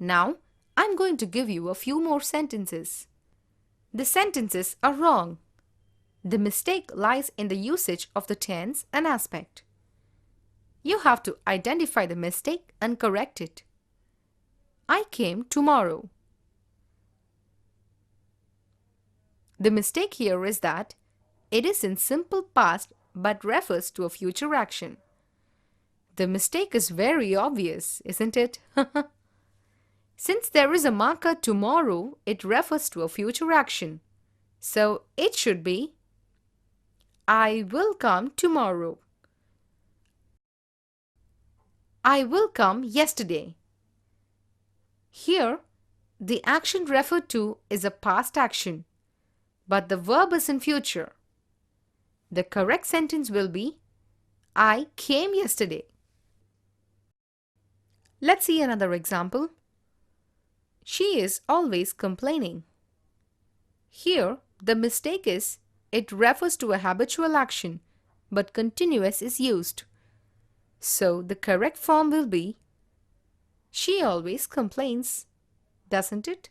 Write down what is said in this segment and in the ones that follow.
Now, I'm going to give you a few more sentences. The sentences are wrong. The mistake lies in the usage of the tense and aspect. You have to identify the mistake and correct it. I came tomorrow. The mistake here is that it is in simple past but refers to a future action. The mistake is very obvious, isn't it? Since there is a marker tomorrow, it refers to a future action. So it should be I will come tomorrow. I will come yesterday. Here, the action referred to is a past action, but the verb is in future. The correct sentence will be I came yesterday. Let's see another example. She is always complaining. Here, the mistake is it refers to a habitual action, but continuous is used. So the correct form will be she always complains, doesn't it?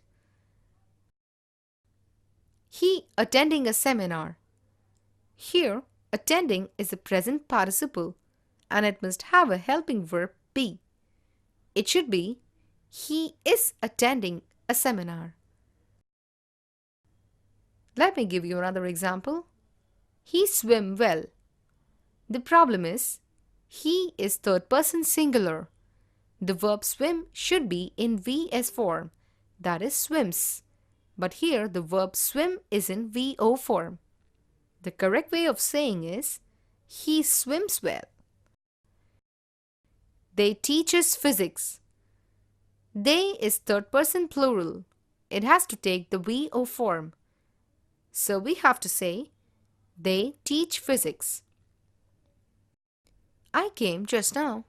He attending a seminar. Here, attending is a present participle and it must have a helping verb be. It should be he is attending a seminar. Let me give you another example. He swim well. The problem is he is third person singular. The verb swim should be in VS form, that is swims. But here the verb swim is in VO form. The correct way of saying is he swims well. They teach us physics. They is third person plural. It has to take the VO form. So we have to say they teach physics. I came just now.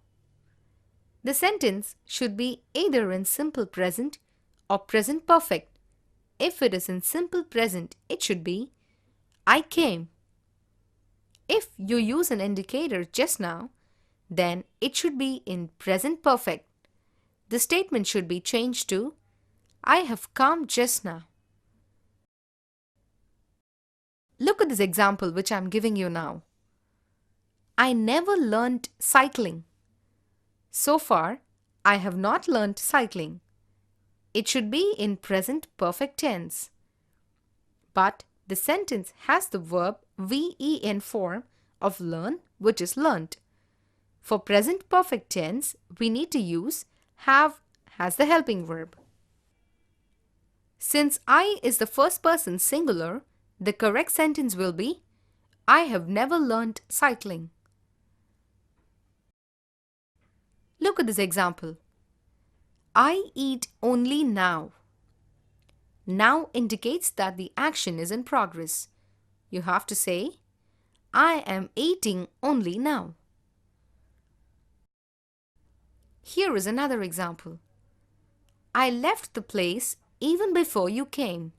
The sentence should be either in simple present or present perfect. If it is in simple present, it should be I came. If you use an indicator just now, then it should be in present perfect. The statement should be changed to I have come just now. Look at this example which I am giving you now. I never learnt cycling. So far, I have not learnt cycling. It should be in present perfect tense. But the sentence has the verb VEN form of learn, which is learnt. For present perfect tense, we need to use have as the helping verb. Since I is the first person singular, the correct sentence will be I have never learnt cycling. Look at this example. I eat only now. Now indicates that the action is in progress. You have to say, I am eating only now. Here is another example. I left the place even before you came.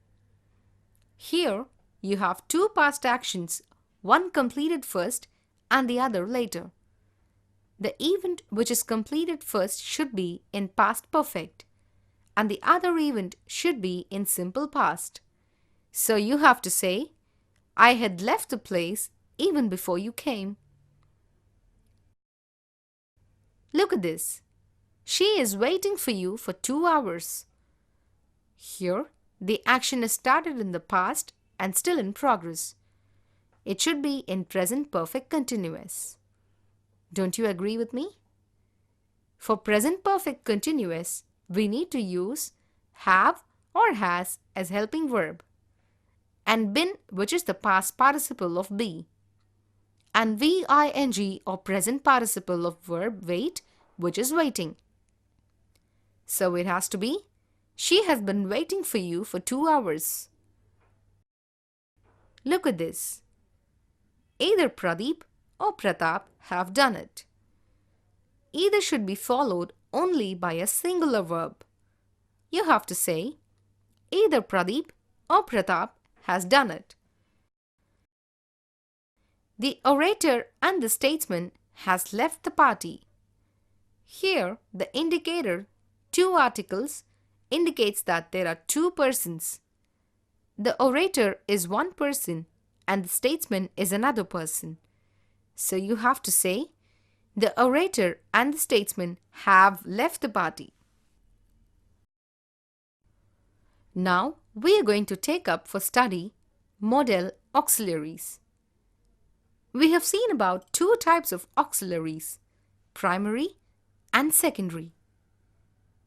Here, you have two past actions, one completed first and the other later. The event which is completed first should be in past perfect and the other event should be in simple past. So you have to say, I had left the place even before you came. Look at this. She is waiting for you for 2 hours. Here, the action is started in the past and still in progress. It should be in present perfect continuous. Don't you agree with me? For present perfect continuous, we need to use have or has as helping verb, and been, which is the past participle of be, and VING or present participle of verb wait, which is waiting. So it has to be she has been waiting for you for 2 hours. Look at this. Either Pradeep or Pratap have done it. Either should be followed only by a singular verb. You have to say, either Pradeep or Pratap has done it. The orator and the statesman has left the party. Here, the indicator, two articles, indicates that there are two persons. The orator is one person and the statesman is another person. So you have to say, the orator and the statesman have left the party. Now we are going to take up for study modal auxiliaries. We have seen about two types of auxiliaries, primary and secondary.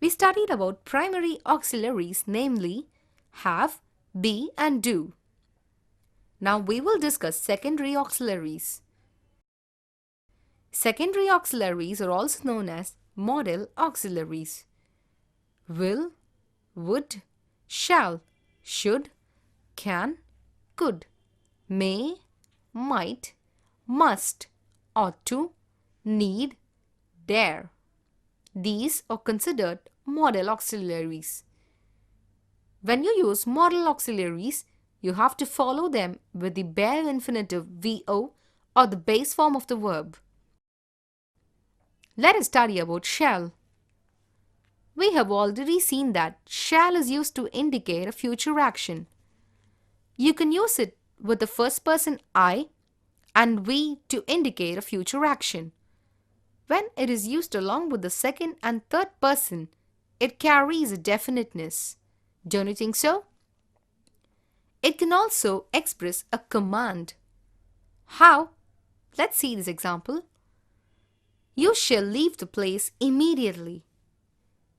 We studied about primary auxiliaries, namely have, be and do. Now we will discuss secondary auxiliaries. Secondary auxiliaries are also known as modal auxiliaries. Will, would, shall, should, can, could, may, might, must, ought to, need, dare. These are considered modal auxiliaries. When you use modal auxiliaries, you have to follow them with the bare infinitive VO or the base form of the verb. Let us study about shall. We have already seen that shall is used to indicate a future action. You can use it with the first person I and we to indicate a future action. When it is used along with the second and third person, it carries a definiteness. Don't you think so? It can also express a command. How? Let's see this example. You shall leave the place immediately.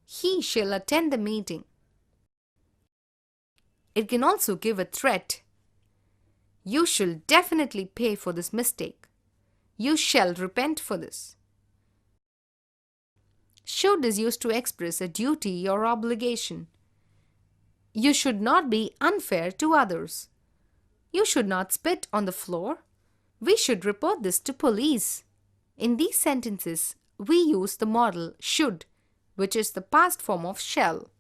He shall attend the meeting. It can also give a threat. You shall definitely pay for this mistake. You shall repent for this. Should is used to express a duty or obligation. You should not be unfair to others. You should not spit on the floor. We should report this to police. In these sentences, we use the modal should, which is the past form of shall.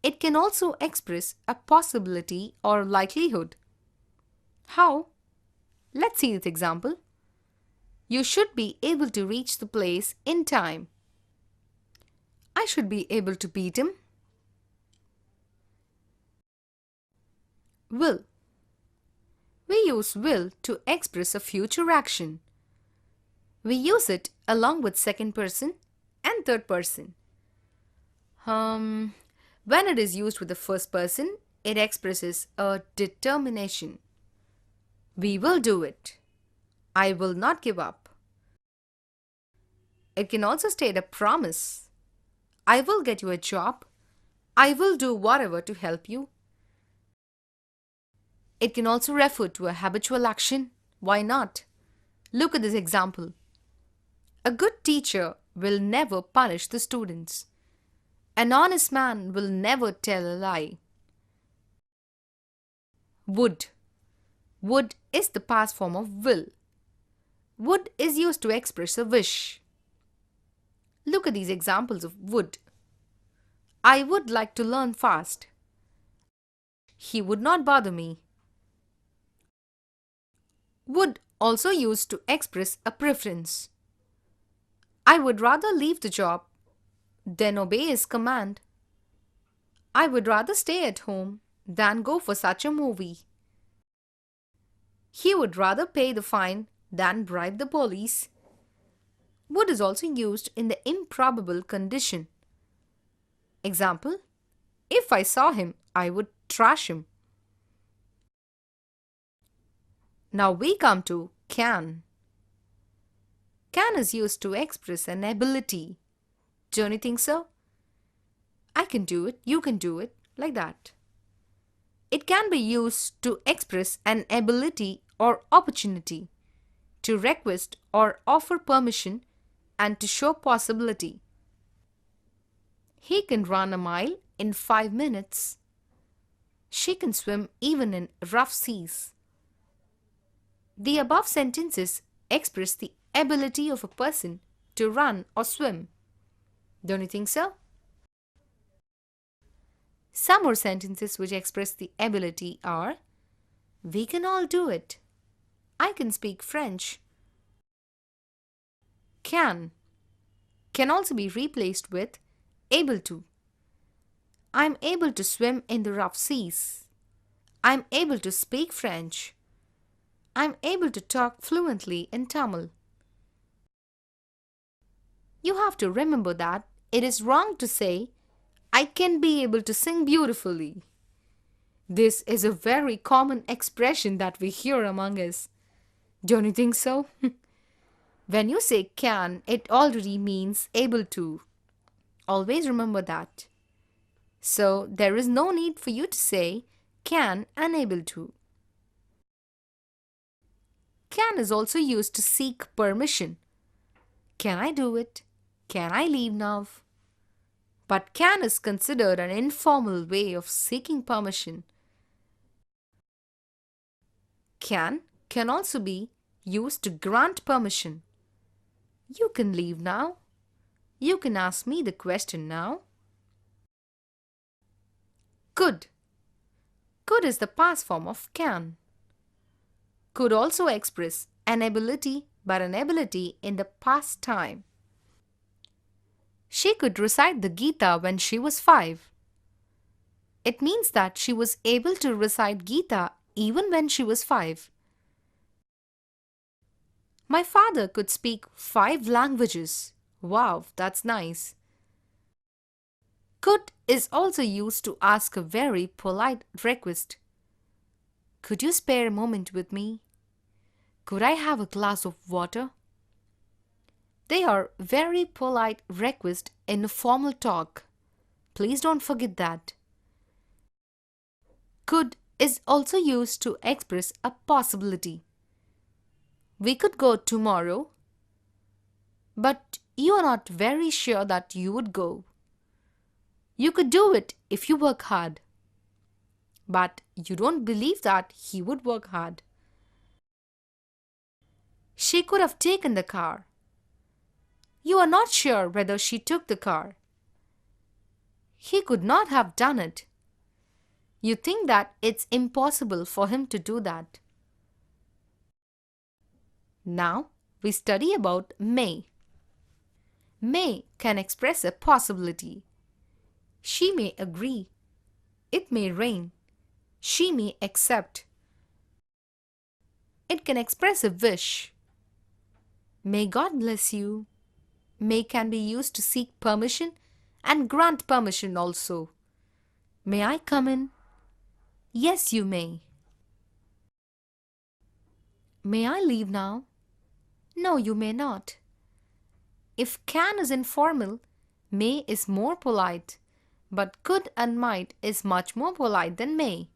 It can also express a possibility or likelihood. How? Let's see this example. You should be able to reach the place in time. I should be able to beat him. Will. We use will to express a future action. We use it along with second person and third person. When it is used with the first person, it expresses a determination. We will do it. I will not give up. It can also state a promise. I will get you a job. I will do whatever to help you. It can also refer to a habitual action. Why not? Look at this example. A good teacher will never punish the students. An honest man will never tell a lie. Would. Would is the past form of will. Would is used to express a wish. Look at these examples of would. I would like to learn fast. He would not bother me. Would also used to express a preference. I would rather leave the job than obey his command. I would rather stay at home than go for such a movie. He would rather pay the fine than bribe the police. Would is also used in the improbable condition. Example, if I saw him, I would trash him. Now we come to can. Can is used to express an ability. Don't you think so? I can do it, you can do it, like that. It can be used to express an ability or opportunity, to request or offer permission, and to show possibility. He can run a mile in 5 minutes. She can swim even in rough seas. The above sentences express the ability of a person to run or swim. Don't you think so? Some more sentences which express the ability are: we can all do it. I can speak French. Can also be replaced with Able to. I'm able to swim in the rough seas. I'm able to speak French. I'm able to talk fluently in Tamil. You have to remember that it is wrong to say, I can be able to sing beautifully. This is a very common expression that we hear among us. Don't you think so? When you say can, it already means able to. Always remember that. So there is no need for you to say can and able to. Can is also used to seek permission. Can I do it? Can I leave now? But can is considered an informal way of seeking permission. Can also be used to grant permission. You can leave now. You can ask me the question now. Could. Could is the past form of can. Could also express an ability, but an ability in the past time. She could recite the Gita when she was 5. It means that she was able to recite Gita even when she was 5. My father could speak 5 languages. Wow, that's nice. Could is also used to ask a very polite request. Could you spare a moment with me? Could I have a glass of water? They are very polite requests in a formal talk. Please don't forget that. Could is also used to express a possibility. We could go tomorrow, but you are not very sure that you would go. You could do it if you work hard, but you don't believe that he would work hard. She could have taken the car. You are not sure whether she took the car. He could not have done it. You think that it's impossible for him to do that. Now we study about may. May can express a possibility. She may agree. It may rain. She may accept. It can express a wish. May God bless you. May can be used to seek permission and grant permission also. May I come in? Yes, you may. May I leave now? No, you may not. If can is informal, may is more polite, but could and might is much more polite than may.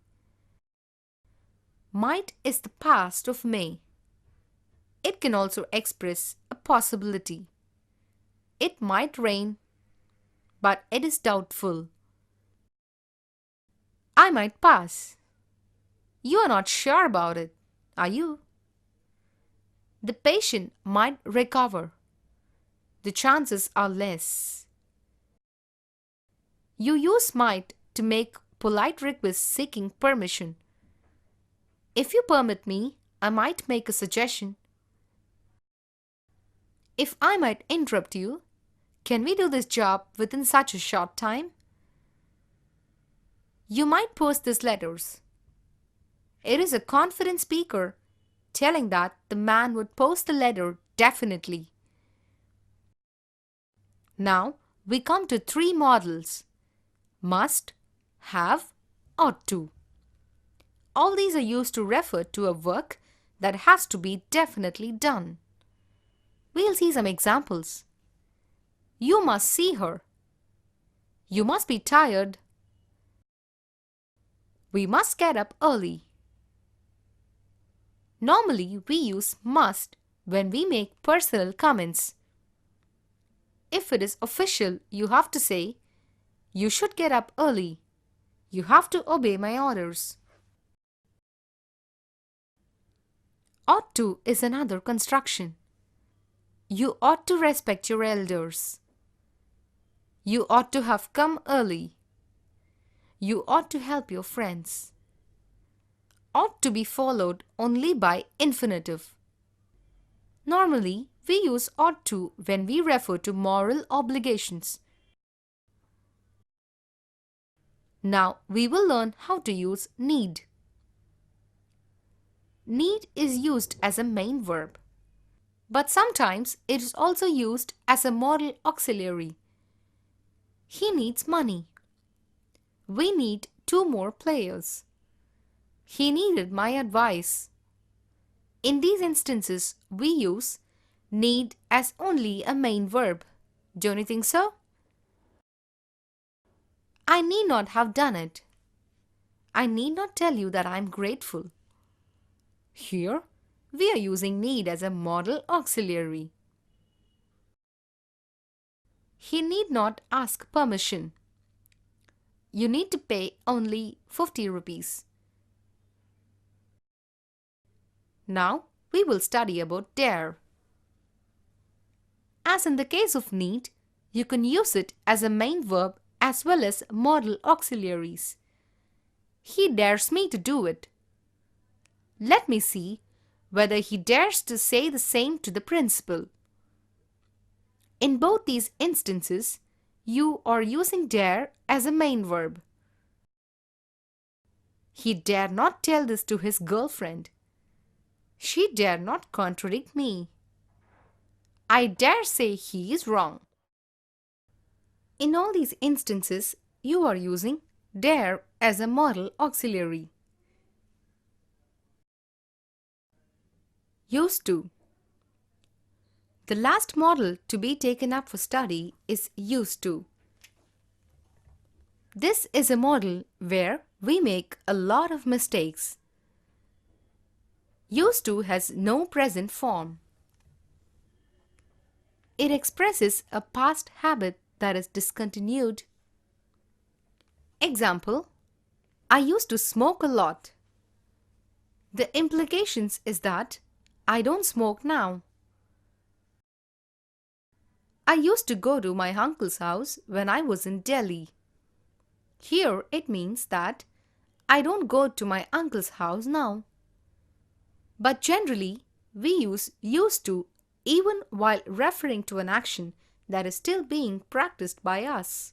Might is the past of may. It can also express a possibility. It might rain, but it is doubtful. I might pass. You are not sure about it, are you? The patient might recover. The chances are less. You use might to make polite requests seeking permission. If you permit me, I might make a suggestion. If I might interrupt you, can we do this job within such a short time? You might post these letters. It is a confident speaker telling that the man would post the letter definitely. Now we come to 3 modals: must, have, ought to. All these are used to refer to a work that has to be definitely done. We'll see some examples. You must see her. You must be tired. We must get up early. Normally, we use must when we make personal comments. If it is official, you have to say, you should get up early. You have to obey my orders. Ought to is another construction. You ought to respect your elders. You ought to have come early. You ought to help your friends. Ought to be followed only by infinitive. Normally, we use ought to when we refer to moral obligations. Now we will learn how to use need. Need is used as a main verb, but sometimes it is also used as a modal auxiliary. He needs money. We need two more players. He needed my advice. In these instances, we use need as only a main verb. Don't you think so? I need not have done it. I need not tell you that I am grateful. Here, we are using need as a modal auxiliary. He need not ask permission. You need to pay only 50 rupees. Now, we will study about dare. As in the case of need, you can use it as a main verb as well as modal auxiliaries. He dares me to do it. Let me see whether he dares to say the same to the principal. In both these instances, you are using dare as a main verb. He dare not tell this to his girlfriend. She dare not contradict me. I dare say he is wrong. In all these instances, you are using dare as a modal auxiliary. Used to. The last modal to be taken up for study is used to. This is a modal where we make a lot of mistakes. Used to has no present form. It expresses a past habit that is discontinued. Example, I used to smoke a lot. The implications is that I don't smoke now. I used to go to my uncle's house when I was in Delhi. Here it means that I don't go to my uncle's house now. But generally, we use used to even while referring to an action that is still being practiced by us.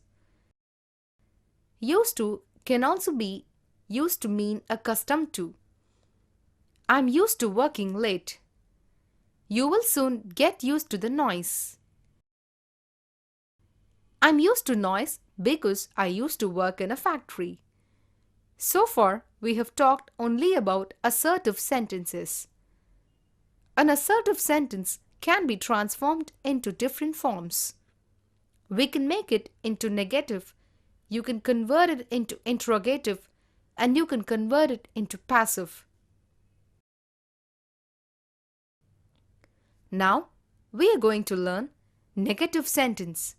Used to can also be used to mean accustomed to. I'm used to working late. You will soon get used to the noise. I'm used to noise because I used to work in a factory. So far, we have talked only about assertive sentences. An assertive sentence can be transformed into different forms. We can make it into negative, you can convert it into interrogative, and you can convert it into passive. Now, we are going to learn negative sentence.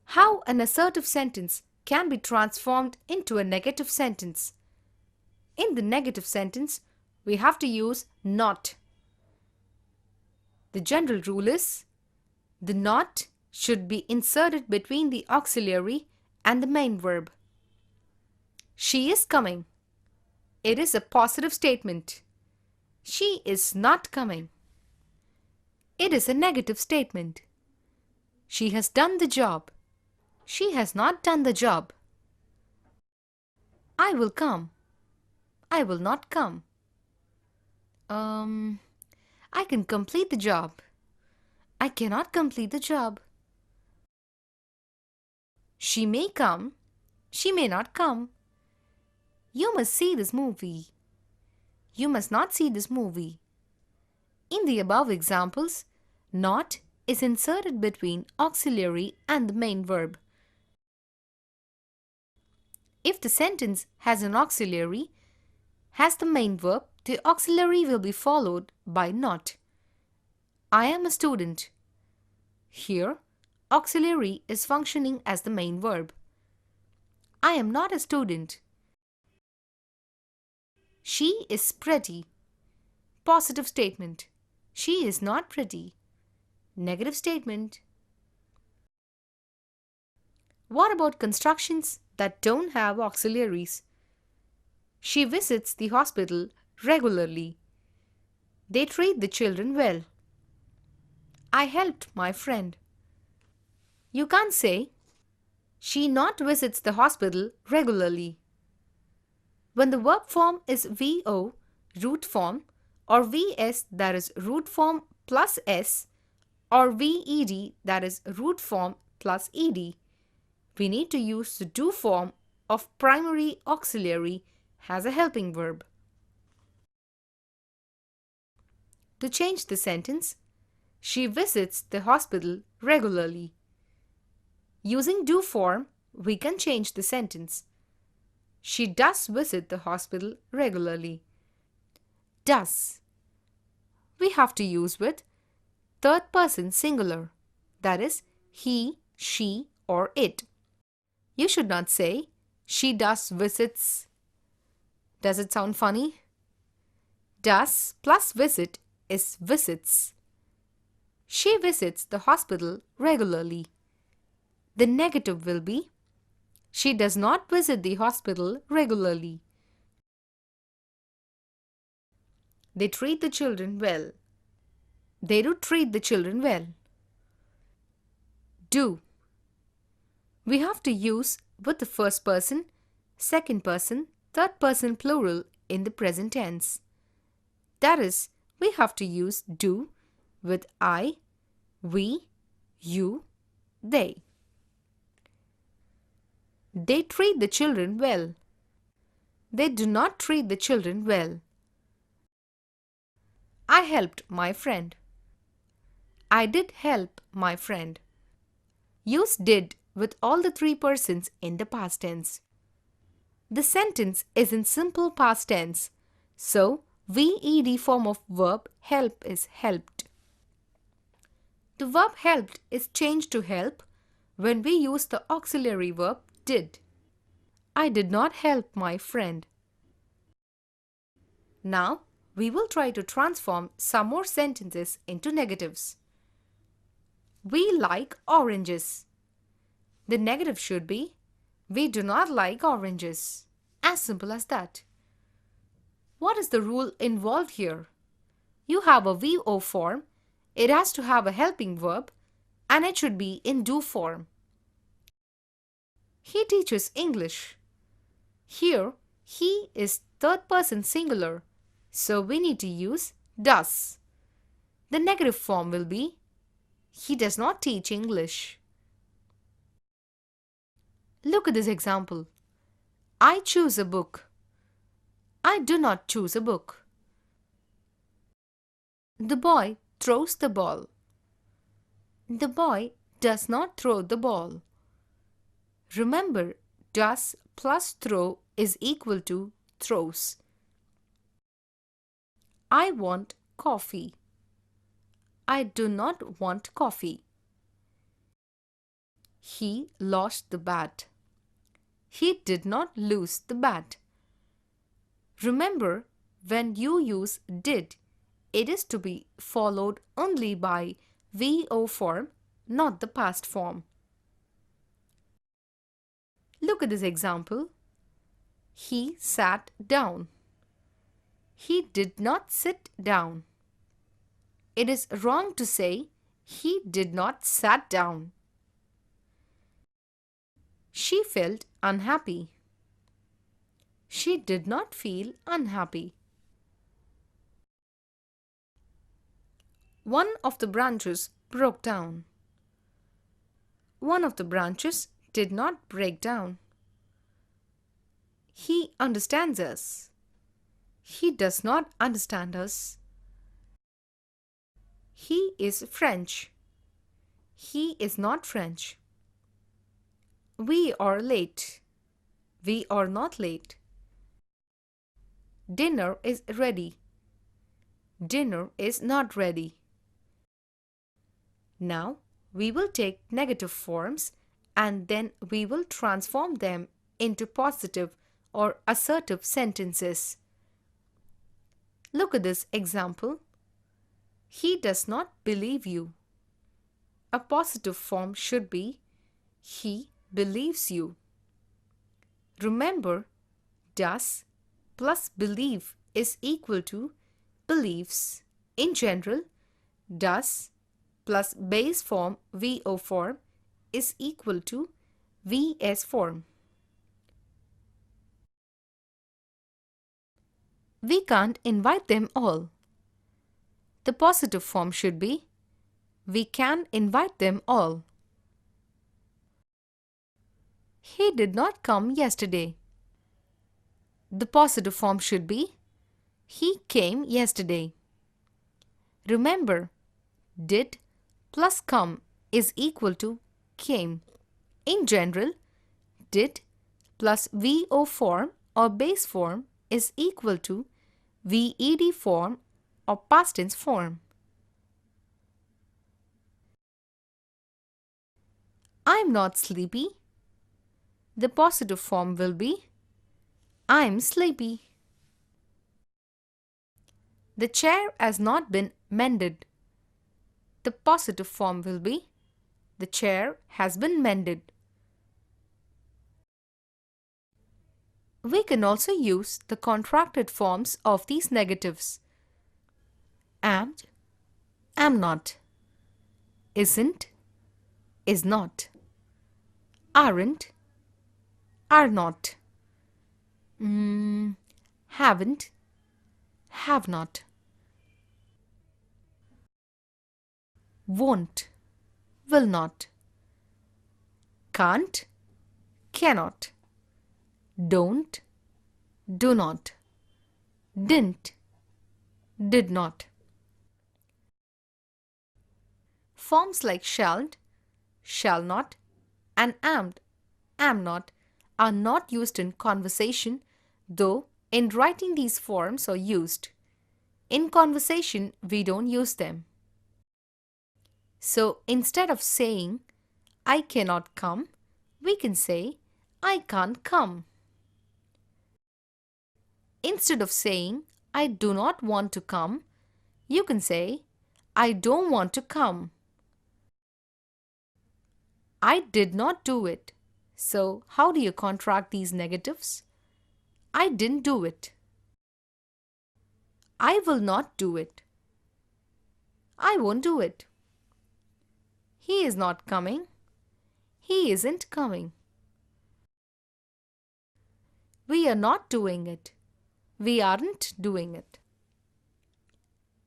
How an assertive sentence can be transformed into a negative sentence. In the negative sentence, we have to use not. The general rule is the not should be inserted between the auxiliary and the main verb. She is coming. It is a positive statement. She is not coming. It is a negative statement. She has done the job. She has not done the job. I will come. I will not come. I can complete the job. I cannot complete the job. She may come. She may not come. You must see this movie. You must not see this movie. In the above examples, not is inserted between auxiliary and the main verb. If the sentence has an auxiliary, has the main verb, the auxiliary will be followed by not. I am a student. Here, auxiliary is functioning as the main verb. I am not a student. She is pretty. Positive statement. She is not pretty. Negative statement. What about constructions that don't have auxiliaries? She visits the hospital regularly. They treat the children well. I helped my friend. You can't say, She not visits the hospital regularly. When the verb form is VO, root form, or VS, that is root form plus S, or VED, that is root form plus ED, we need to use the do form of primary auxiliary as a helping verb. To change the sentence, she visits the hospital regularly. Using do form, we can change the sentence. She does visit the hospital regularly. Does. We have to use with third person singular, that is, he, she, or it. You should not say, she does visits. Does it sound funny? Does plus visit is visits. She visits the hospital regularly. The negative will be, she does not visit the hospital regularly. They treat the children well. They do treat the children well. Do. We have to use with the first person, second person, third person plural in the present tense. That is, we have to use do with I, we, you, they. They treat the children well. They do not treat the children well. I helped my friend. I did help my friend. Use did with all the three persons in the past tense. The sentence is in simple past tense, so VED form of verb help is helped. The verb helped is changed to help when we use the auxiliary verb did. I did not help my friend. Now, we will try to transform some more sentences into negatives. We like oranges. The negative should be, we do not like oranges. As simple as that. What is the rule involved here? You have a VO form, it has to have a helping verb, and it should be in do form. He teaches English. Here, he is third person singular, so we need to use does. The negative form will be, he does not teach English. Look at this example. I choose a book. I do not choose a book. The boy throws the ball. The boy does not throw the ball. Remember, does plus throw is equal to throws. I want coffee. I do not want coffee. He lost the bat. He did not lose the bat. Remember, when you use did, it is to be followed only by VO form, not the past form. Look at this example. He sat down. He did not sit down. It is wrong to say he did not sat down. She felt unhappy. She did not feel unhappy. One of the branches broke down. One of the branches did not break down. He understands us. He does not understand us. He is French. He is not French. We are late. We are not late. Dinner is ready. Dinner is not ready. Now, we will take negative forms and then we will transform them into positive or assertive sentences. Look at this example. He does not believe you. A positive form should be, he believes you. Remember, does plus believe is equal to believes. In general, does plus base form VO form is equal to VS form. We can't invite them all. The positive form should be we can invite them all. He did not come yesterday. The positive form should be he came yesterday. Remember, did plus come is equal to came. In general, did plus VO form or base form is equal to VED form or past tense form. I'm not sleepy. The positive form will be I'm sleepy. The chair has not been mended. The positive form will be the chair has been mended. We can also use the contracted forms of these negatives. Am, am not, isn't, is not, aren't, are not, haven't, have not, won't, will not, can't, cannot, don't, do not, didn't, did not. Forms like shalln't, shall not, and am not are not used in conversation, though in writing these forms are used. In conversation, we don't use them. So instead of saying, I cannot come, we can say, I can't come. Instead of saying, I do not want to come, you can say, I don't want to come. I did not do it. So how do you contract these negatives? I didn't do it. I will not do it. I won't do it. He is not coming. He isn't coming. We are not doing it. We aren't doing it.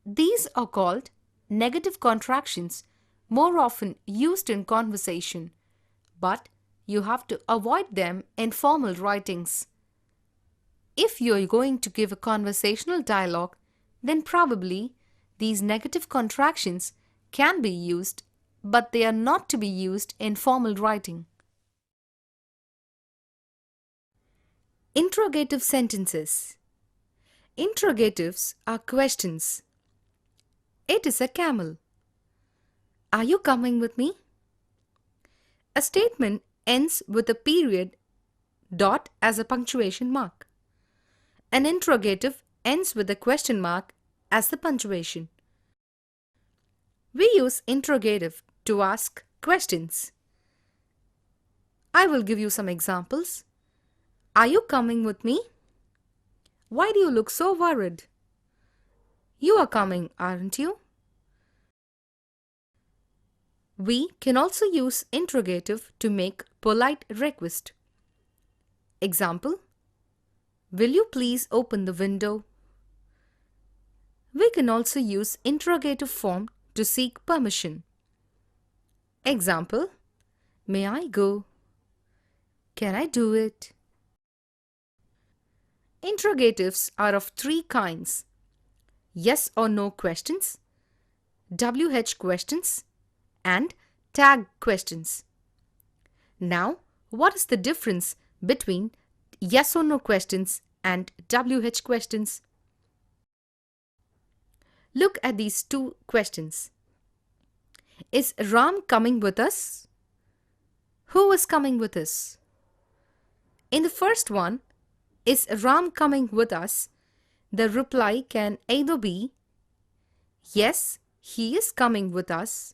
These are called negative contractions, more often used in conversation, but you have to avoid them in formal writings. If you're going to give a conversational dialogue, then probably these negative contractions can be used, but they are not to be used in formal writing. Interrogative sentences. Interrogatives are questions. It is a camel. Are you coming with me? A statement ends with a period dot as a punctuation mark. An interrogative ends with a question mark as the punctuation. We use interrogative to ask questions. I will give you some examples. Are you coming with me? Why do you look so worried? You are coming, aren't you? We can also use interrogative to make polite request. Example: will you please open the window? We can also use interrogative form to seek permission. Example: may I go? Can I do it? Interrogatives are of three kinds: yes or no questions, WH questions, and tag questions. Now, what is the difference between yes or no questions and WH questions? Look at these two questions. Is Ram coming with us? Who is coming with us? In the first one, is Ram coming with us? The reply can either be yes, he is coming with us,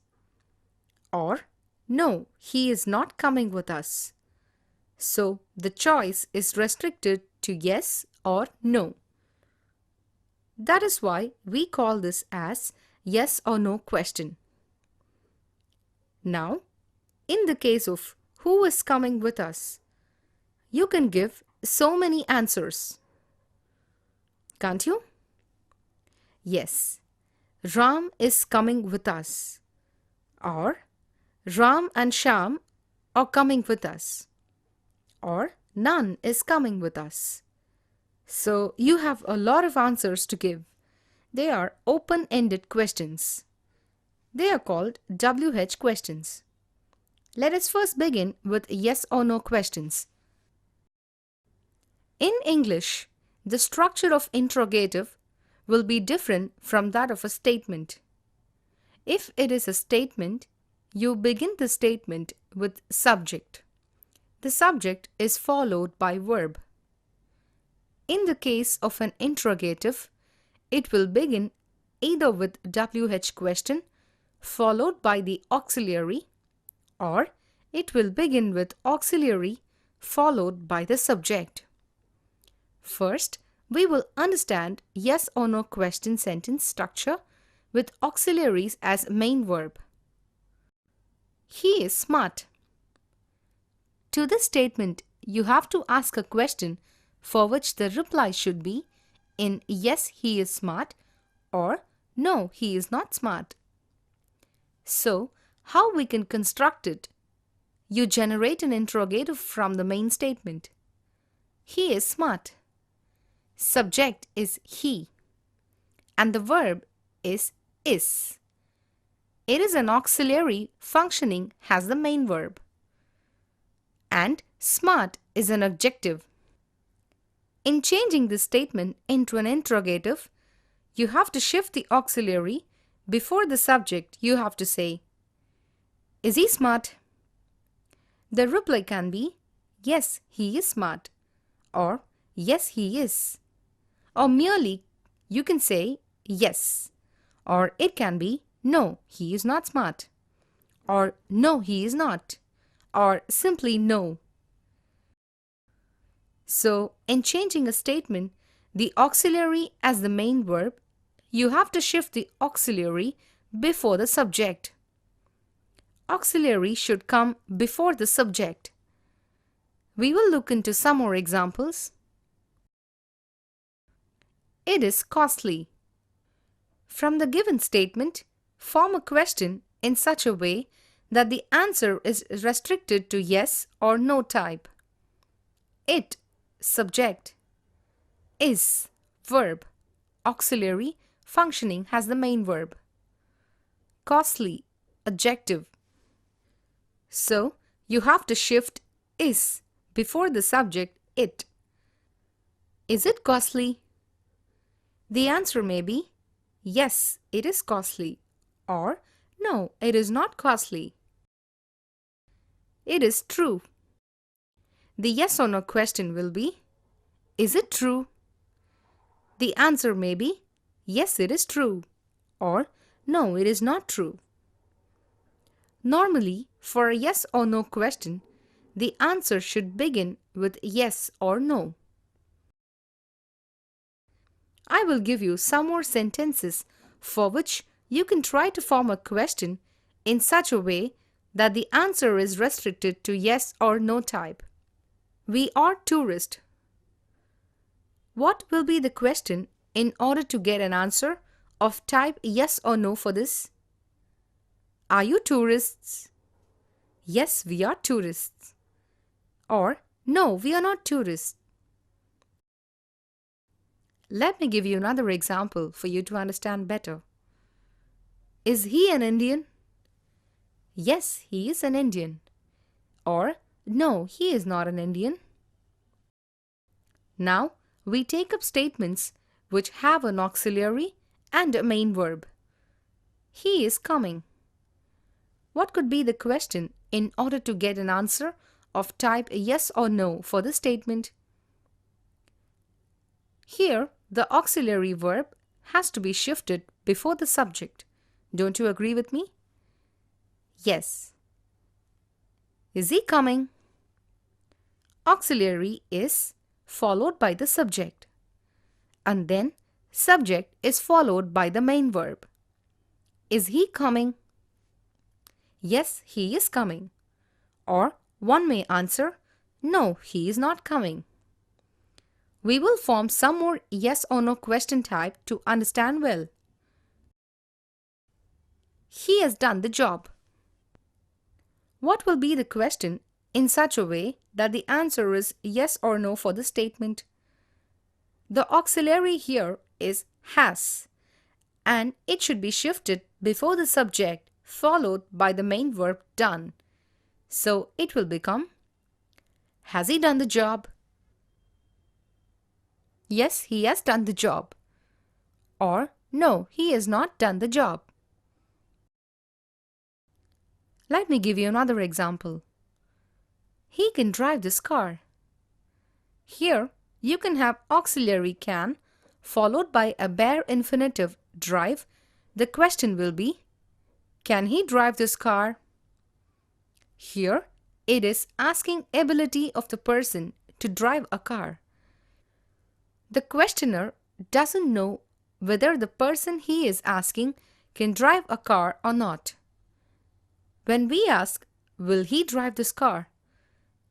or no, he is not coming with us. So the choice is restricted to yes or no. That is why we call this as yes or no question. Now, in the case of Who is coming with us? You can give so many answers, can't you? Yes, Ram is coming with us. Or Ram and Sham are coming with us. Or none is coming with us. So you have a lot of answers to give. They are open-ended questions. They are called WH questions. Let us first begin with yes or no questions. In English, the structure of interrogative will be different from that of a statement. If it is a statement, you begin the statement with subject. The subject is followed by verb. In the case of an interrogative, it will begin either with WH question followed by the auxiliary, or it will begin with auxiliary followed by the subject. First, we will understand yes or no question sentence structure with auxiliaries as main verb. He is smart. To this statement, you have to ask a question for which the reply should be in yes, he is smart or no, he is not smart. So, how we can construct it? You generate an interrogative from the main statement. He is smart. Subject is he and the verb is. It is an auxiliary functioning as the main verb. And smart is an adjective. In changing this statement into an interrogative, you have to shift the auxiliary. Before the subject, you have to say, is he smart? The reply can be, yes, he is smart, or yes, he is. Or merely, you can say, yes, or it can be, no, he is not smart, or no, he is not, or simply no. So, in changing a statement, the auxiliary as the main verb, you have to shift the auxiliary before the subject. Auxiliary should come before the subject. We will look into some more examples. It is costly. From the given statement, form a question in such a way that the answer is restricted to yes or no type. It, subject. Is, verb. Auxiliary, functioning as the main verb. Costly, adjective. So, you have to shift is before the subject it. Is it costly? The answer may be yes, it is costly, or no, it is not costly. It is true. The yes or no question will be, is it true? The answer may be, yes, it is true, or no, it is not true. Normally, for a yes or no question, the answer should begin with yes or no. I will give you some more sentences for which you can try to form a question in such a way that the answer is restricted to yes or no type. We are tourists. What will be the question in order to get an answer of type yes or no for this? Are you tourists? Yes, we are tourists. Or no, we are not tourists. Let me give you another example for you to understand better. Is he an Indian? Yes, he is an Indian. Or no, he is not an Indian. Now, we take up statements which have an auxiliary and a main verb. He is coming. What could be the question in order to get an answer of type yes or no for the statement? Here, the auxiliary verb has to be shifted before the subject. Don't you agree with me? Yes. Is he coming? Auxiliary is followed by the subject. And then subject is followed by the main verb. Is he coming? Yes, he is coming. Or One may answer, "No, he is not coming." We will form some more yes or no question type to understand well. He has done the job. What will be the question in such a way that the answer is yes or no for the statement? The auxiliary here is has, and it should be shifted before the subject followed by the main verb done. So it will become, has he done the job? Yes, he has done the job. Or no, he has not done the job. Let me give you another example. He can drive this car. Here, you can have auxiliary can followed by a bare infinitive drive. The question will be, can he drive this car? Here, it is asking ability of the person to drive a car. The questioner doesn't know whether the person he is asking can drive a car or not. When we ask, will he drive this car?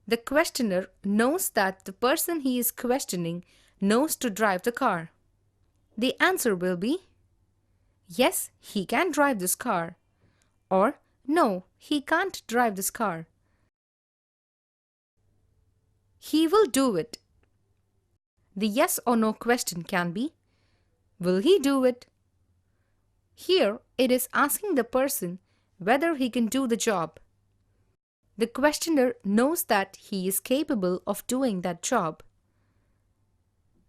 The questioner knows that the person he is questioning knows to drive the car. The answer will be, yes, he can drive this car. Or, no, he can't drive this car. He will do it. The yes or no question can be, will he do it? Here, it is asking the person whether he can do the job. The questioner knows that he is capable of doing that job.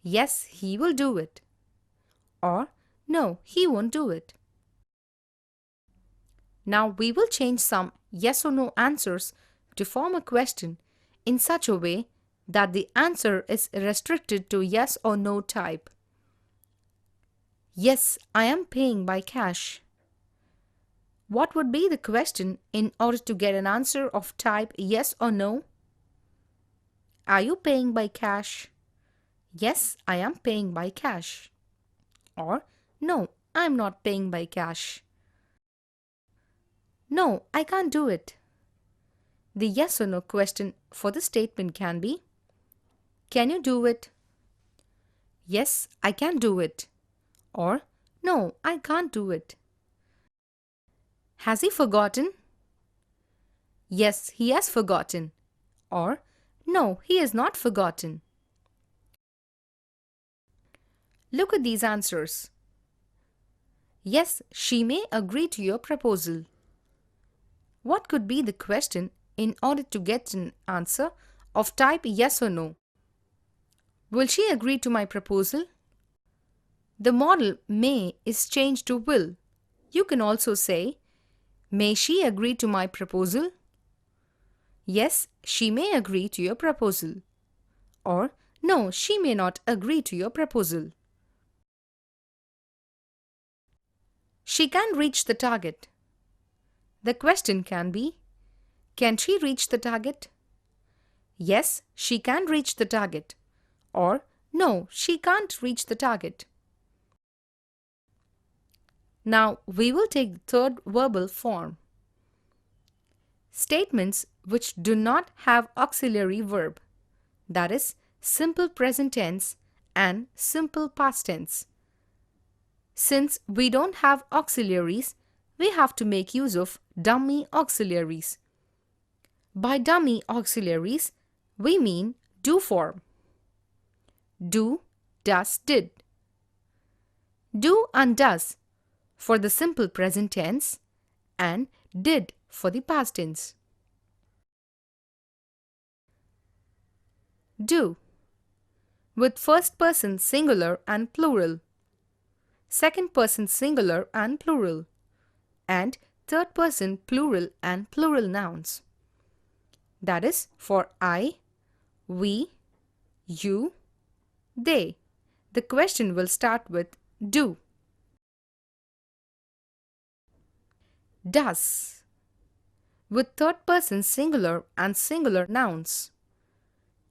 Yes, he will do it. Or, no, he won't do it. Now we will change some yes or no answers to form a question in such a way that the answer is restricted to yes or no type. Yes, I am paying by cash. What would be the question in order to get an answer of type yes or no? Are you paying by cash? Yes, I am paying by cash. Or, no, I am not paying by cash. No, I can't do it. The yes or no question for the statement can be, can you do it? Yes, I can do it. Or, no, I can't do it. Has he forgotten? Yes, he has forgotten. Or, no, he has not forgotten. Look at these answers. Yes, she may agree to your proposal. What could be the question in order to get an answer of type yes or no? Will she agree to my proposal? The modal may is changed to will. You can also say, may she agree to my proposal? Yes, she may agree to your proposal. Or, no, she may not agree to your proposal. She can reach the target. The question can be, can she reach the target? Yes, she can reach the target. Or, no, she can't reach the target. Now, we will take the third verbal form. Statements which do not have auxiliary verb, that is, simple present tense and simple past tense. Since we don't have auxiliaries, we have to make use of dummy auxiliaries. By dummy auxiliaries, we mean do form. Do, does, did. Do and does for the simple present tense and did for the past tense. Do with first person singular and plural, second person singular and plural, and third person plural and plural nouns. That is for I, we, you, they. The question will start with do. Does with third person singular and singular nouns.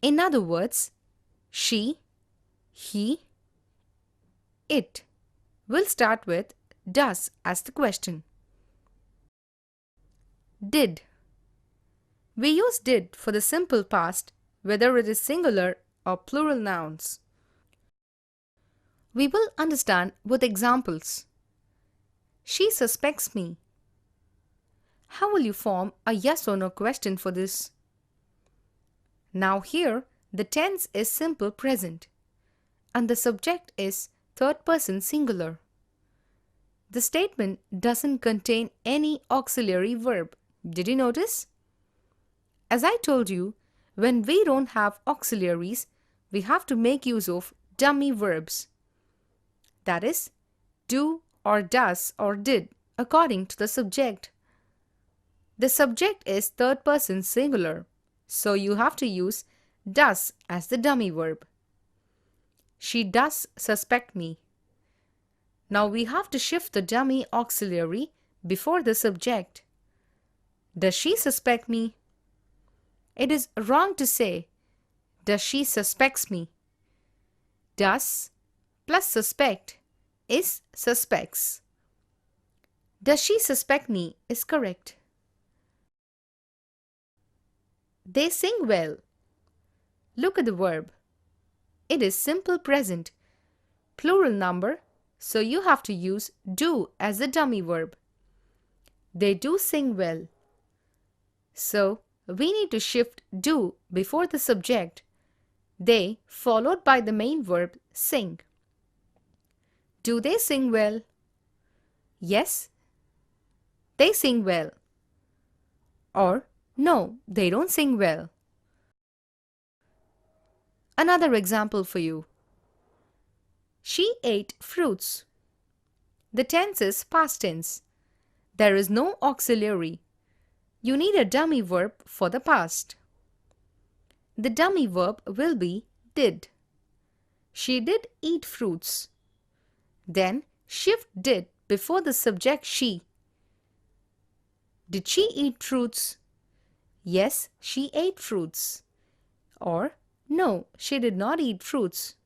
In other words, she, he, it will start with does as the question. Did We use did for the simple past, whether it is singular or plural nouns. We will understand with examples. She suspects me. How will you form a yes or no question for this? Now here, the tense is simple present and the subject is third person singular. The statement doesn't contain any auxiliary verb. Did you notice? As I told you, when we don't have auxiliaries, we have to make use of dummy verbs. That is, do or does or did according to the subject. The subject is third person singular, so you have to use does as the dummy verb. She does suspect me. Now we have to shift the dummy auxiliary before the subject. Does she suspect me? It is wrong to say, does she suspects me? Does plus suspect is suspects. Does she suspect me is correct. They sing well. Look at the verb. It is simple present, plural number, so you have to use do as the dummy verb. They do sing well. So we need to shift do before the subject. They followed by the main verb sing. Do they sing well? Yes, they sing well. Or no, they don't sing well. Another example for you. She ate fruits. The tense is past tense. There is no auxiliary. You need a dummy verb for the past. The dummy verb will be did. She did eat fruits. Then shift did before the subject she. Did she eat fruits? Yes, she ate fruits. Or no, she did not eat fruits.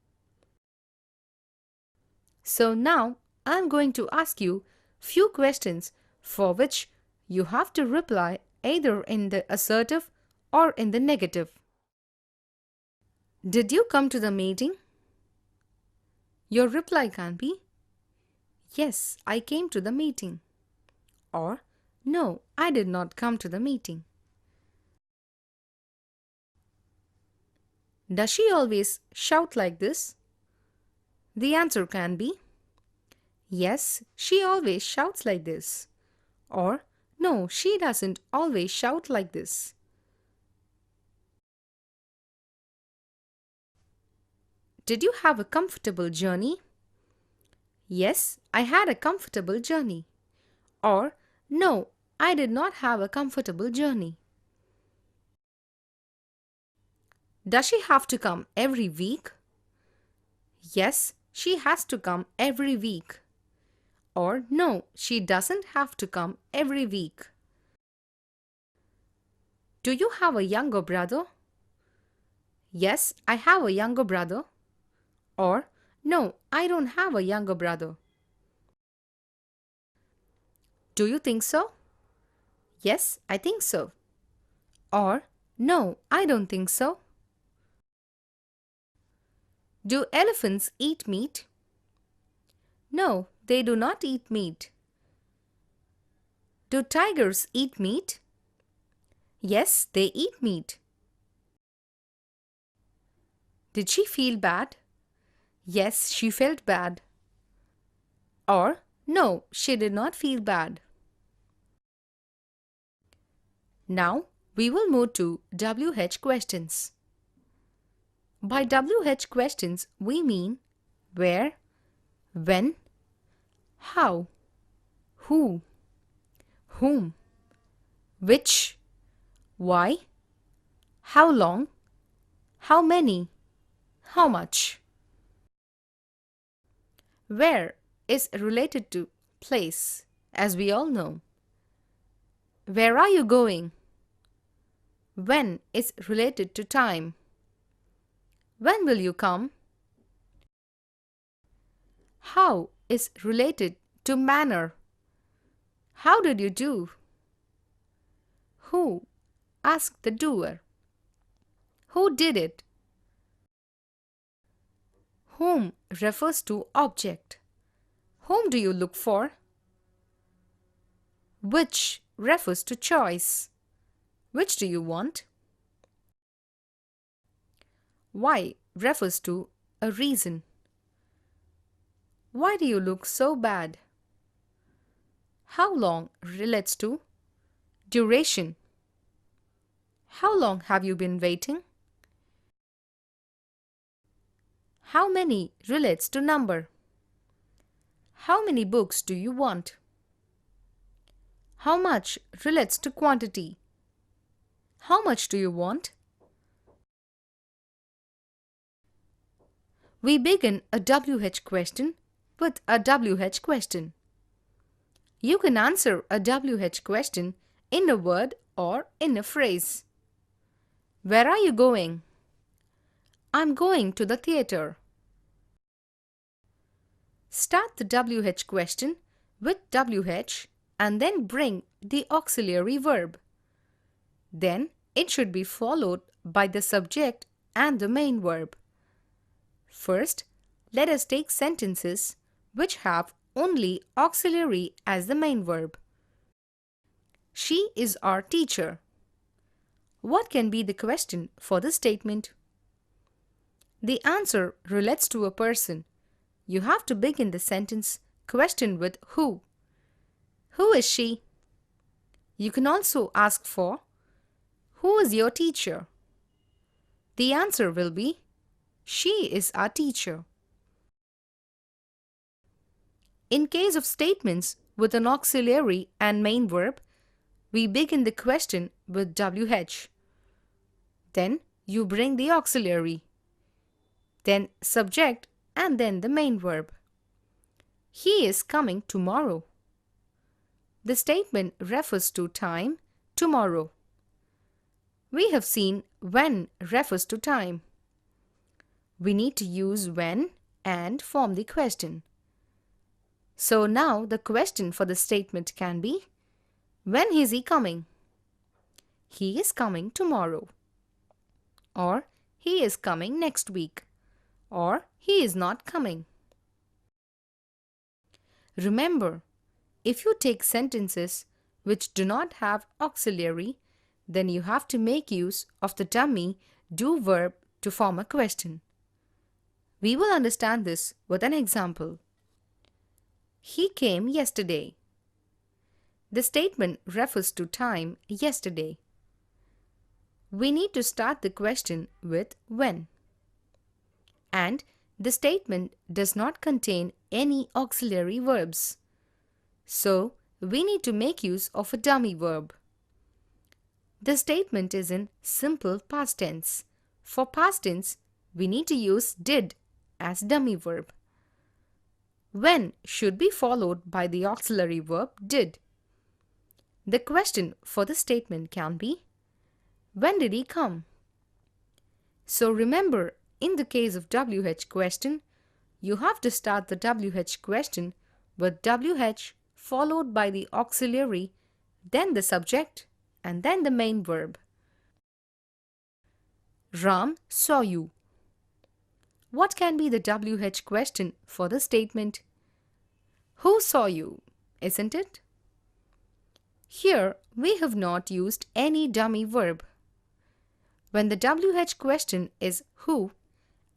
So now I'm going to ask you few questions for which you have to reply either in the assertive or in the negative. Did you come to the meeting? Your reply can be, yes, I came to the meeting. Or, no, I did not come to the meeting. Does she always shout like this? The answer can be, yes, she always shouts like this. Or, no, she doesn't always shout like this. Did you have a comfortable journey? Yes, I had a comfortable journey. Or, no, I did not have a comfortable journey. Does she have to come every week? Yes, she has to come every week. Or, no, she doesn't have to come every week. Do you have a younger brother? Yes, I have a younger brother. Or, no, I don't have a younger brother. Do you think so? Yes, I think so. Or, no, I don't think so. Do elephants eat meat? No, they do not eat meat. Do tigers eat meat? Yes, they eat meat. Did she feel bad? Yes, she felt bad. Or, no, she did not feel bad. Now, we will move to WH questions. By WH questions, we mean where, when, how, who, whom, which, why, how long, how many, how much. Where is related to place, as we all know. Where are you going? When is related to time. When will you come? How is related to manner. How did you do? Who Ask the doer. Who did it? Whom refers to object. Whom do you look for? Which refers to choice. Which do you want? Why refers to a reason. Why do you look so bad? How long relates to duration. How long have you been waiting? How many relates to number. How many books do you want? How much relates to quantity. How much do you want? We begin a WH question with a WH question. You can answer a WH question in a word or in a phrase. Where are you going? I'm going to the theater. Start the WH question with WH and then bring the auxiliary verb. Then it should be followed by the subject and the main verb. First, let us take sentences which have only auxiliary as the main verb. She is our teacher. What can be the question for the statement? The answer relates to a person. You have to begin the sentence question with who. Who is she? You can also ask for who is your teacher? The answer will be she is our teacher. In case of statements with an auxiliary and main verb, we begin the question with WH. Then you bring the auxiliary, then subject and then the main verb. He is coming tomorrow. The statement refers to time, tomorrow. We have seen when refers to time. We need to use when and form the question. So now the question for the statement can be, when is he coming? He is coming tomorrow. Or he is coming next week. Or he is not coming. Remember, if you take sentences which do not have auxiliary, then you have to make use of the dummy do verb to form a question. We will understand this with an example. He came yesterday. The statement refers to time yesterday. We need to start the question with when. And the statement does not contain any auxiliary verbs. So, we need to make use of a dummy verb. The statement is in simple past tense. For past tense, we need to use did as dummy verb. When should be followed by the auxiliary verb did. The question for the statement can be, when did he come? So remember, in the case of WH question, you have to start the WH question with WH followed by the auxiliary, then the subject, and then the main verb. Ram saw you. What can be the WH question for the statement? Who saw you, isn't it? Here, we have not used any dummy verb. When the WH question is who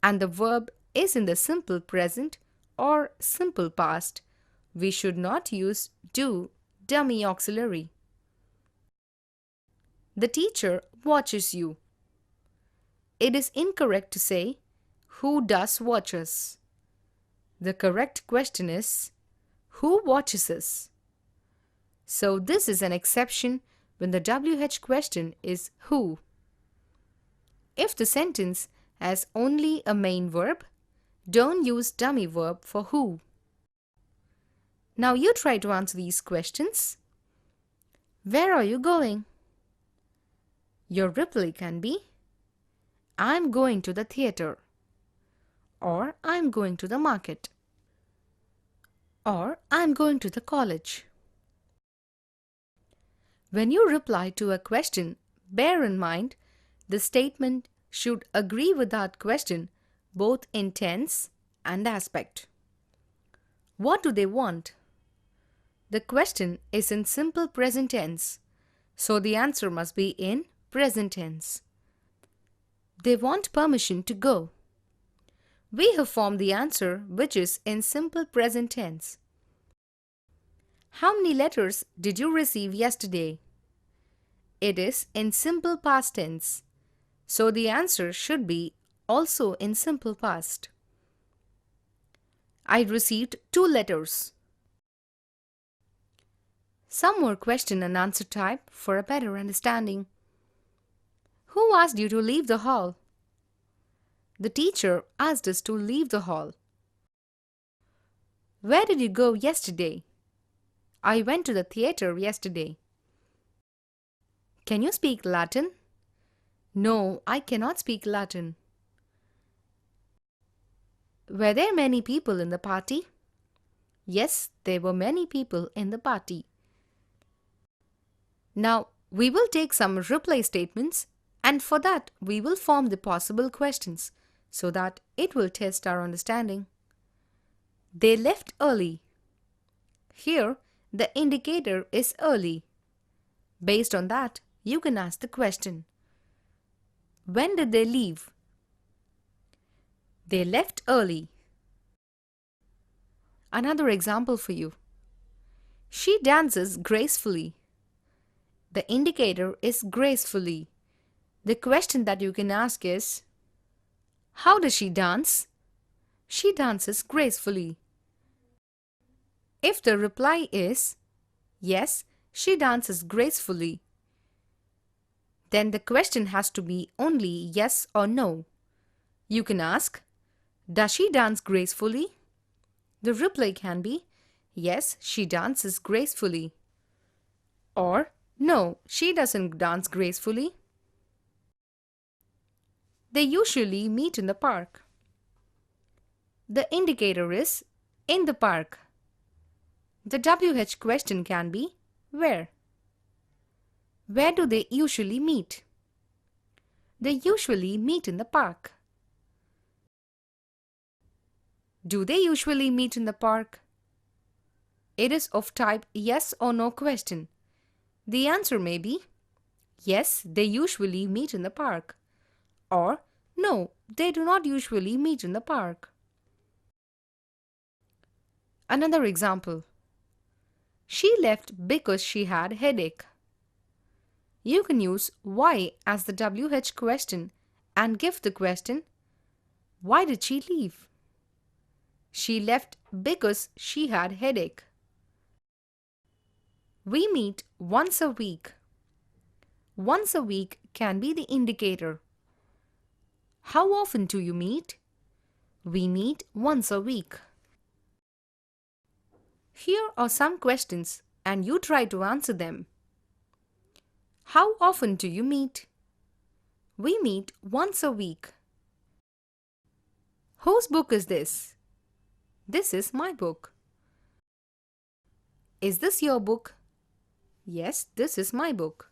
and the verb is in the simple present or simple past, we should not use do dummy auxiliary. The teacher watches you. It is incorrect to say, who does watch us? The correct question is, who watches us? So this is an exception when the WH question is who. If the sentence has only a main verb, don't use dummy verb for who. Now you try to answer these questions. Where are you going? Your reply can be, I'm going to the theater. Or I'm going to the market. Or I'm going to the college. When you reply to a question Bear in mind, the statement should agree with that question both in tense and aspect. What do they want? The question is in simple present tense, so the answer must be in present tense. They want permission to go. We have formed the answer which is in simple present tense. How many letters did you receive yesterday? It is in simple past tense, so the answer should be also in simple past. I received 2 letters. Some more question and answer type for a better understanding. Who asked you to leave the hall? The teacher asked us to leave the hall. Where did you go yesterday? I went to the theater yesterday. Can you speak Latin? No, I cannot speak Latin. Were there many people in the party? Yes, there were many people in the party. Now, we will take some reply statements, and for that we will form the possible questions so that it will test our understanding. They left early. Here, the indicator is early. Based on that, you can ask the question. When did they leave? They left early. Another example for you. She dances gracefully. The indicator is gracefully. The question that you can ask is, how does she dance? She dances gracefully. If the reply is, yes, she dances gracefully, then the question has to be only yes or no. You can ask, does she dance gracefully? The reply can be, yes, she dances gracefully. Or, no, she doesn't dance gracefully. They usually meet in the park. The indicator is in the park. The WH question can be where. Where do they usually meet? They usually meet in the park. Do they usually meet in the park? It is of type yes or no question. The answer may be yes, they usually meet in the park, or no, they do not usually meet in the park. Another example. She left because she had headache. You can use why as the WH question and give the question, why did she leave? She left because she had headache. We meet once a week. Once a week can be the indicator. How often do you meet? We meet once a week. Here are some questions and you try to answer them. How often do you meet? We meet once a week. Whose book is this? This is my book. Is this your book? Yes, this is my book.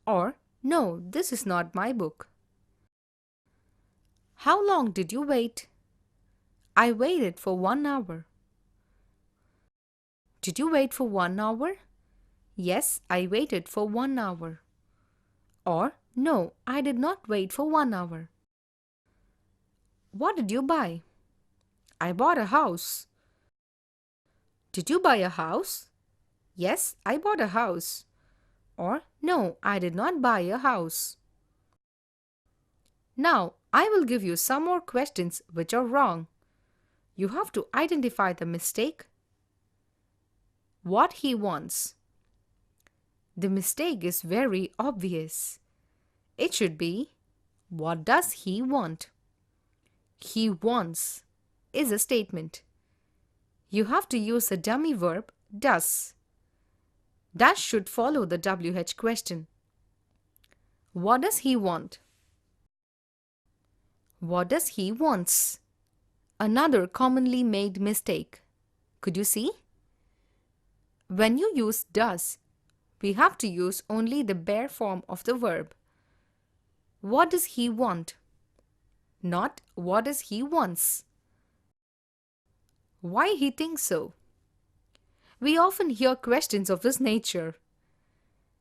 Or, no, this is not my book. How long did you wait? I waited for 1 hour. Did you wait for 1 hour? Yes, I waited for 1 hour. Or, no, I did not wait for 1 hour. What did you buy? I bought a house. Did you buy a house? Yes, I bought a house. Or, no, I did not buy a house. Now, I will give you some more questions which are wrong. You have to identify the mistake. What he wants. The mistake is very obvious. It should be, what does he want? He wants is a statement. You have to use a dummy verb, does. Does should follow the WH question. What does he want? What does he wants? Another commonly made mistake. Could you see? When you use does, we have to use only the bare form of the verb. What does he want? Not what does he wants. Why he thinks so? We often hear questions of this nature.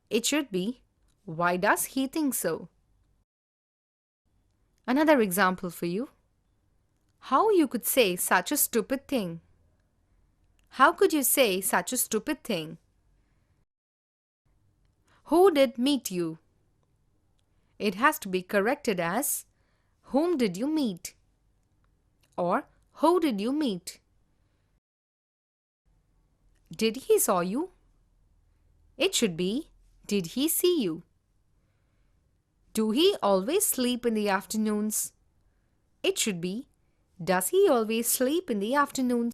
It should be, why does he think so? Another example for you. How you could say such a stupid thing? How could you say such a stupid thing? Who did meet you? It has to be corrected as, whom did you meet? Or, who did you meet? Did he saw you? It should be, did he see you? Do he always sleep in the afternoons? It should be, does he always sleep in the afternoons?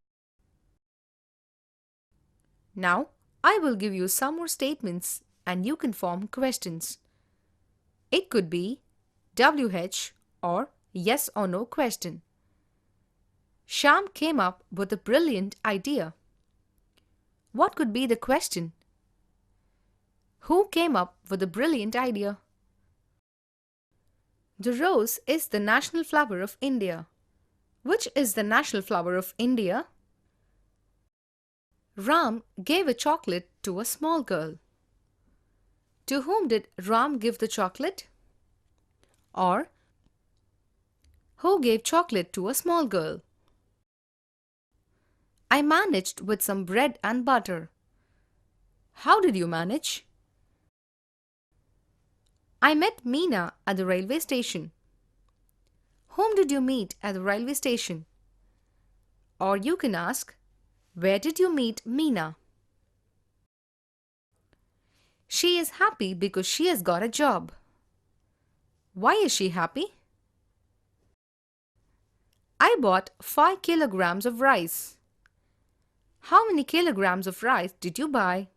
Now, I will give you some more statements and you can form questions. It could be WH or yes or no question. Shyam came up with a brilliant idea. What could be the question? Who came up with a brilliant idea? The rose is the national flower of India. Which is the national flower of India? Ram gave a chocolate to a small girl. To whom did Ram give the chocolate? Or, who gave chocolate to a small girl? I managed with some bread and butter. How did you manage? I met Meena at the railway station. Whom did you meet at the railway station? Or you can ask, where did you meet Meena? She is happy because she has got a job. Why is she happy? I bought 5 kilograms of rice. How many kilograms of rice did you buy?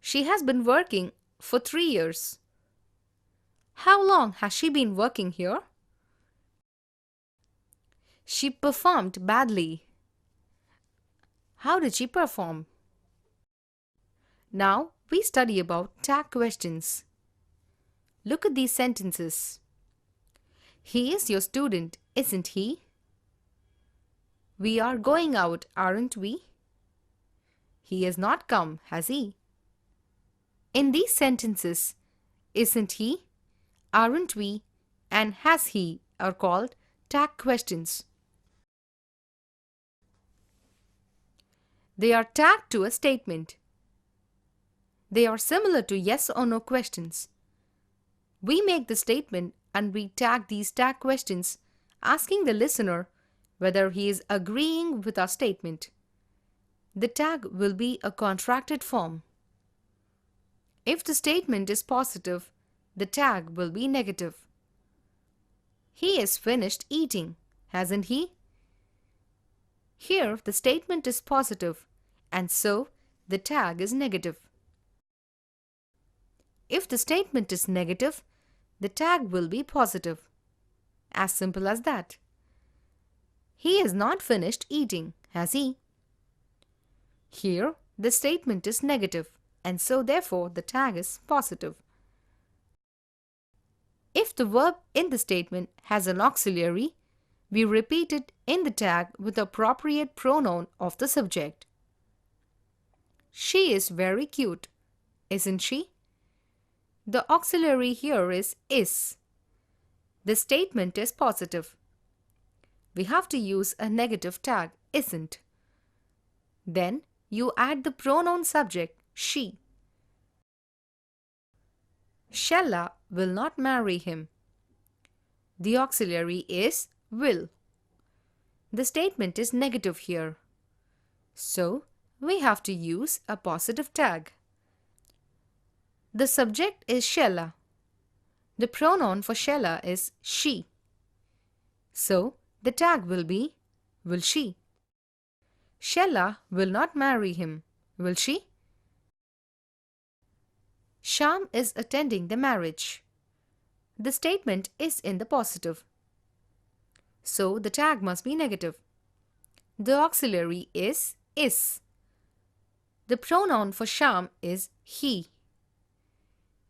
She has been working for 3 years. How long has she been working here? She performed badly. How did she perform? Now we study about tag questions. Look at these sentences. He is your student, isn't he? We are going out, aren't we? He has not come, has he? In these sentences, isn't he, aren't we, and has he are called tag questions. They are tagged to a statement. They are similar to yes or no questions. We make the statement and we tag these tag questions, asking the listener whether he is agreeing with our statement. The tag will be a contracted form. If the statement is positive, the tag will be negative. He has finished eating, hasn't he? Here the statement is positive and so the tag is negative. If the statement is negative, the tag will be positive. As simple as that. He has not finished eating, has he? Here, the statement is negative and so therefore the tag is positive. If the verb in the statement has an auxiliary, we repeat it in the tag with the appropriate pronoun of the subject. She is very cute, isn't she? The auxiliary here is. The statement is positive. We have to use a negative tag, isn't. Then you add the pronoun subject, she. Shella will not marry him. The auxiliary is will. The statement is negative here. So, we have to use a positive tag. The subject is Shella. The pronoun for Shella is she. So, the tag will be will she. Shella will not marry him, will she? Shyam is attending the marriage. The statement is in the positive. So, the tag must be negative. The auxiliary is. The pronoun for Sham is he.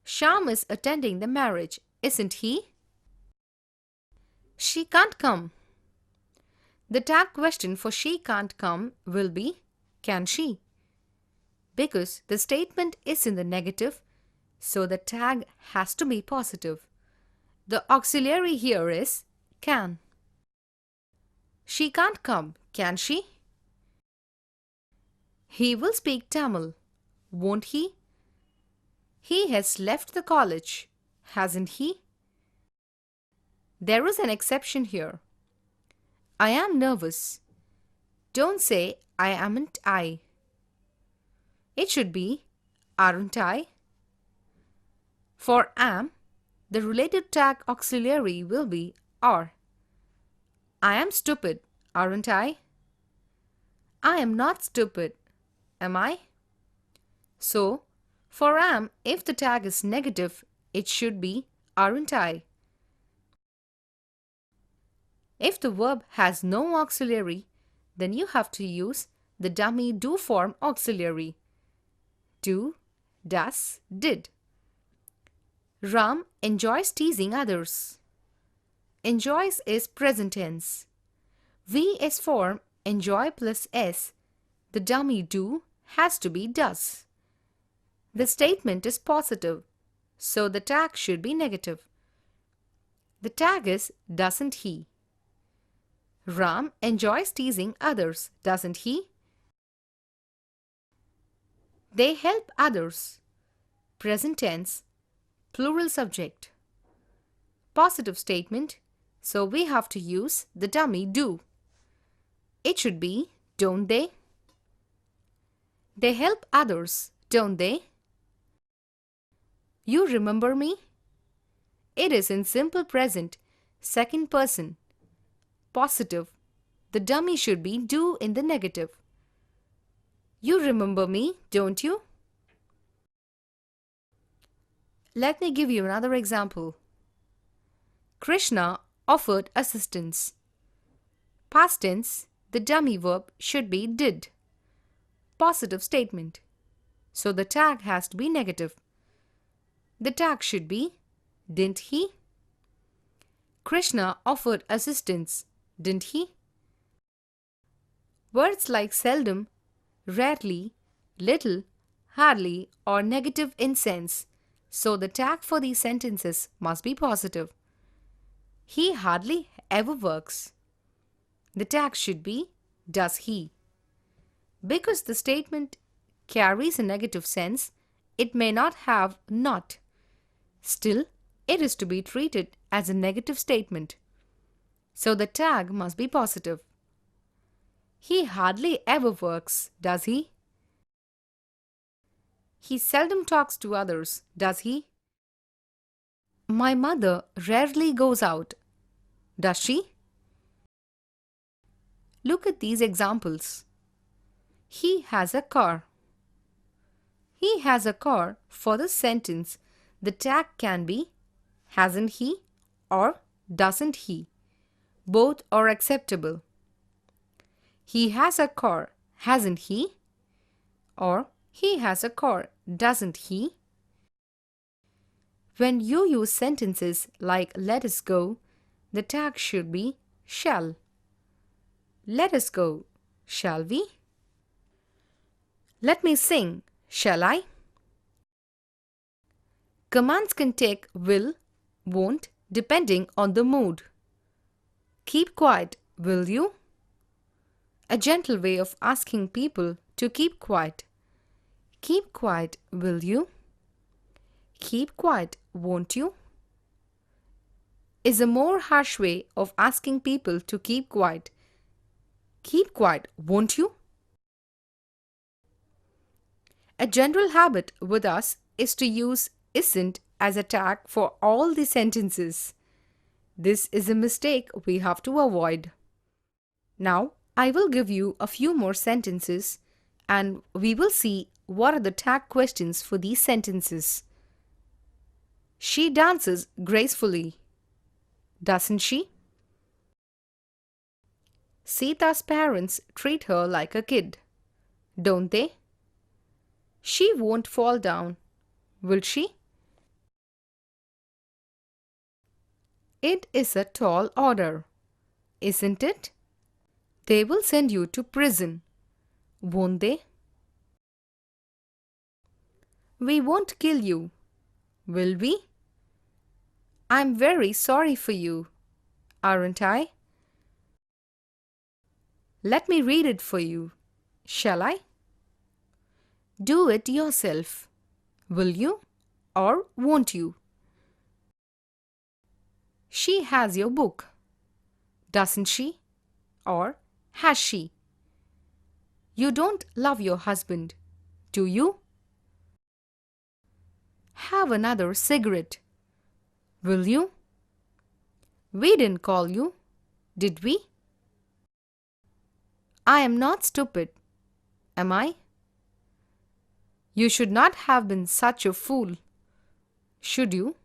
Sham is attending the marriage, isn't he? She can't come. The tag question for she can't come will be can she? Because the statement is in the negative, so the tag has to be positive. The auxiliary here is can. She can't come, can she? He will speak Tamil, won't he? He has left the college, hasn't he? There is an exception here. I am nervous. Don't say I amn't I. It should be aren't I? For am, the related tag auxiliary will be are. I am stupid, aren't I? I am not stupid, am I? So, for am, if the tag is negative, it should be aren't I. If the verb has no auxiliary, then you have to use the dummy do form auxiliary. Do, does, did. Ram enjoys teasing others. Enjoys is present tense. VS form enjoy plus S. The dummy do has to be does. The statement is positive, so the tag should be negative. The tag is doesn't he. Ram enjoys teasing others, doesn't he? They help others. Present tense, plural subject. Positive statement, so we have to use the dummy do. It should be don't they? They help others, don't they? You remember me? It is in simple present, second person. Positive. The dummy should be do in the negative. You remember me, don't you? Let me give you another example. Krishna offered assistance. Past tense, the dummy verb should be did. Positive statement. So the tag has to be negative. The tag should be didn't he? Krishna offered assistance, didn't he? Words like seldom, rarely, little, hardly are negative in sense, so the tag for these sentences must be positive. He hardly ever works. The tag should be does he. Because the statement carries a negative sense, it may not have not. Still, it is to be treated as a negative statement. So the tag must be positive. He hardly ever works, does he? He seldom talks to others, does he? My mother rarely goes out, does she? Look at these examples. He has a car. He has a car. For the sentence, the tag can be hasn't he or doesn't he. Both are acceptable. He has a car, hasn't he? Or he has a car, doesn't he? When you use sentences like let us go, the tag should be shall. Let us go, shall we? Let me sing, shall I? Commands can take will, won't, depending on the mood. Keep quiet, will you? A gentle way of asking people to keep quiet. Keep quiet, will you? Keep quiet, won't you? Is a more harsh way of asking people to keep quiet. Keep quiet, won't you? A general habit with us is to use isn't as a tag for all the sentences. This is a mistake we have to avoid. Now, I will give you a few more sentences and we will see what are the tag questions for these sentences. She dances gracefully. Doesn't she? Sita's parents treat her like a kid. Don't they? She won't fall down, will she? It is a tall order, isn't it? They will send you to prison, won't they? We won't kill you, will we? I'm very sorry for you, aren't I? Let me read it for you, shall I? Do it yourself, will you or won't you? She has your book, doesn't she? Or has she? You don't love your husband, do you? Have another cigarette, will you? We didn't call you, did we? I am not stupid, am I? You should not have been such a fool, should you?